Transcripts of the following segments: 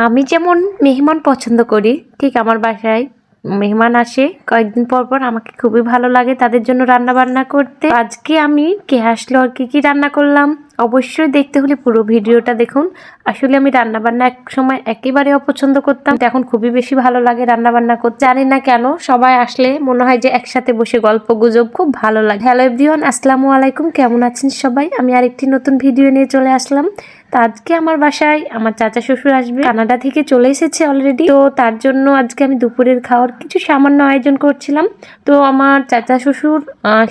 আমি যেমন মেহমান পছন্দ করি, ঠিক আমার বাসায় মেহমান আসে কয়েকদিন পর পর, আমাকে খুবই ভালো লাগে তাদের জন্য রান্না বান্না করতে। আজকে আমি কে আসলো আর কি রান্না করলাম অবশ্যই দেখতে হলে পুরো ভিডিওটা দেখুন। আসলে আমি রান্না বান্না এক সময় একেবারে অপছন্দ করতাম, এখন খুবই বেশি ভালো লাগে রান্না বান্না করতে। জানি না কেন সবাই আসলে মনে হয় যে একসাথে বসে গল্প গুজব খুব ভালো লাগে। হ্যালো এভরিওয়ান, আসসালামু আলাইকুম, কেমন আছেন সবাই? আমি আরেকটি নতুন ভিডিও নিয়ে চলে আসলাম। তো আজকে আমার বাসায় আমার চাচা শ্বশুর আসবে, কানাডা থেকে চলে এসেছে অলরেডি। তো তার জন্য আজকে আমি দুপুরের খাওয়ার কিছু সামান্য আয়োজন করছিলাম। তো আমার চাচা শ্বশুর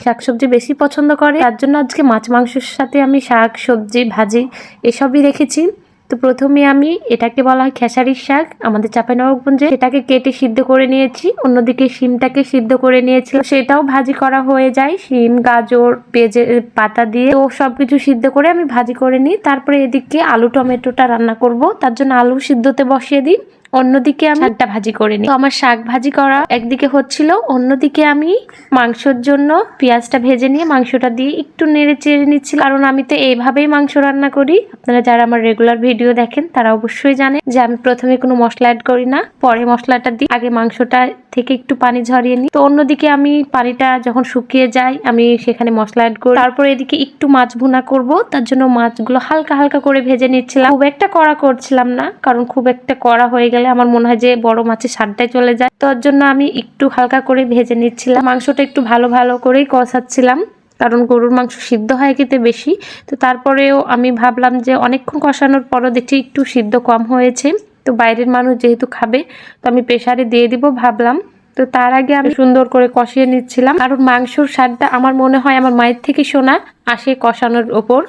শাকসবজি বেশি পছন্দ করে, তার জন্য আজকে মাছ মাংসের সাথে আমি শাক সবজি ভাজি এসবই রেখেছি। তো প্রথমে আমি এটাকে বলা হয় খেসারির শাক আমাদের চাঁপাইনবাবগঞ্জে, সেটাকে কেটে সিদ্ধ করে নিয়েছি। অন্যদিকে শিমটাকে সিদ্ধ করে নিয়েছি, সেটাও ভাজি করা হয়ে যায় শিম গাজর পেঁয়াজ পাতা দিয়ে। তো সবকিছু সিদ্ধ করে আমি ভাজি করে নিই। তারপরে এদিকে আলু টমেটোটা রান্না করব, তার জন্য আলু সিদ্ধতে বসিয়ে দিই। অন্যদিকে আমি শাকটা ভাজি করে নিই। তো আমার শাক ভাজি করা একদিকে হচ্ছিল, অন্যদিকে আমি মাংসের জন্য পেঁয়াজটা ভেজে নিয়ে মাংসটা দিয়ে একটু নেড়ে চেড়ে নিচ্ছি, কারণ আমি তো এইভাবেই মাংস রান্না করি। আপনারা যারা আমার রেগুলার ভিডিও দেখেন তারা অবশ্যই জানেন যে আমি প্রথমে কোনো মশলা অ্যাড করি না, পরে মশলাটা দিই। আগে মাংসটা থেকে একটু পানি ঝরিয়ে নিই। তো অন্যদিকে আমি পানিটা যখন শুকিয়ে যায় আমি সেখানে মশলা অ্যাড করি। তারপর এদিকে একটু মাছ ভুনা করব, তার জন্য মাছগুলো হালকা হালকা করে ভেজে নিচ্ছিলাম। খুব একটা কড়া করছিলাম না, কারণ খুব একটা কড়া হয়ে গেলে আমার মনে হয় যে বড় মাছের স্বাদটাই চলে যায়। তার জন্য আমি একটু হালকা করে ভেজে নিচ্ছিলাম। মাংসটা একটু ভালো ভালো করেই কষাচ্ছিলাম, কারণ গরুর মাংস সিদ্ধ হয় খেতে বেশি। তো তারপরেও আমি ভাবলাম যে অনেকক্ষণ কষানোর পরও দেখছি একটু সিদ্ধ কম হয়েছে। তো বাইরের মানুষ যেহেতু খাবে, তো আমি প্রেসারে দিয়ে দিব ভাবলাম। তো তার আগে আমি সুন্দর করে কষিয়ে নিচ্ছিলাম, কারণ মাংসর স্বাদটা আমার মনে হয় আমার মায়ের থেকে শোনা আসে কষানোর ওপর।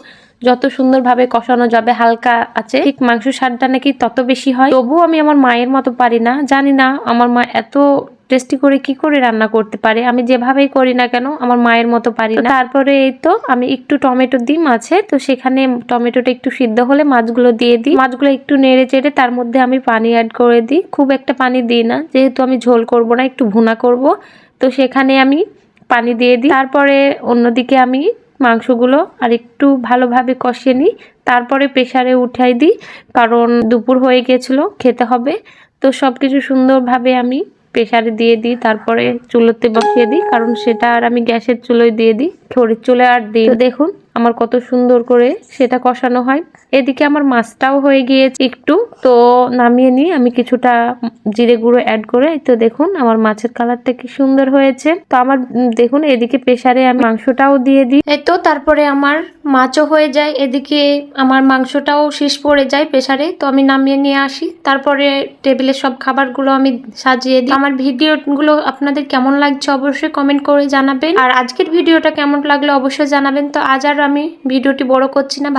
যত সুন্দরভাবে কষানো যাবে হালকা আছে, ঠিক মাংসের স্বাদটা নাকি তত বেশি হয়। তবুও আমি আমার মায়ের মতো পারি না, জানি না আমার মা এত টেস্টি করে কি করে রান্না করতে পারে। আমি যেভাবেই করি না কেন আমার মায়ের মতো পারি না। তারপরে এই তো আমি একটু টমেটো দিই মাছে, তো সেখানে টমেটোটা একটু সিদ্ধ হলে মাছগুলো দিয়ে দিই। মাছগুলো একটু নেড়ে চেড়ে তার মধ্যে আমি পানি অ্যাড করে দিই। খুব একটা পানি দিই না, যেহেতু আমি ঝোল করব না, একটু ভুনা করব। তো সেখানে আমি পানি দিয়ে দিই। তারপরে অন্যদিকে আমি মাংসগুলো আর একটু ভালোভাবে কষিয়ে নিই। তারপরে প্রেসারে উঠাই দিই, কারণ দুপুর হয়ে গেছিলো, খেতে হবে। তো সবকিছু সুন্দরভাবে আমি প্রেসারে দিয়ে দিই, তারপরে চুলোতে বসিয়ে দিই, কারণ সেটা আর আমি গ্যাসের চুলোয় দিয়ে দিই, খড়ির চুলে আর দিই। তো দেখুন আমার কত সুন্দর করে সেটা কষানো হয়। এদিকে আমার মাছটাও হয়ে গিয়েছে একটু, তো নামিয়ে নিই আমি কিছুটা জিরে গুঁড়ো অ্যাড করে। তো দেখুন আমার মাছের কালারটা কি সুন্দর হয়েছে। তো আমার দেখুন এদিকে প্রেসারে আমি মাংসটাও দিয়ে দিই। এই তো তারপরে আমার মাছও হয়ে যায়, এদিকে আমার মাংসটাও শেষ পড়ে যায় প্রেসারে। তো আমি নামিয়ে নিয়ে আসি, তারপরে টেবিলে সব খাবারগুলো আমি সাজিয়ে দিই। আমার ভিডিওগুলো আপনাদের কেমন লাগছে অবশ্যই কমেন্ট করে জানাবেন, আর আজকের ভিডিওটা কেমন লাগলো অবশ্যই জানাবেন। তো আজ আর আমি ভিডিওটি বড় করছি না।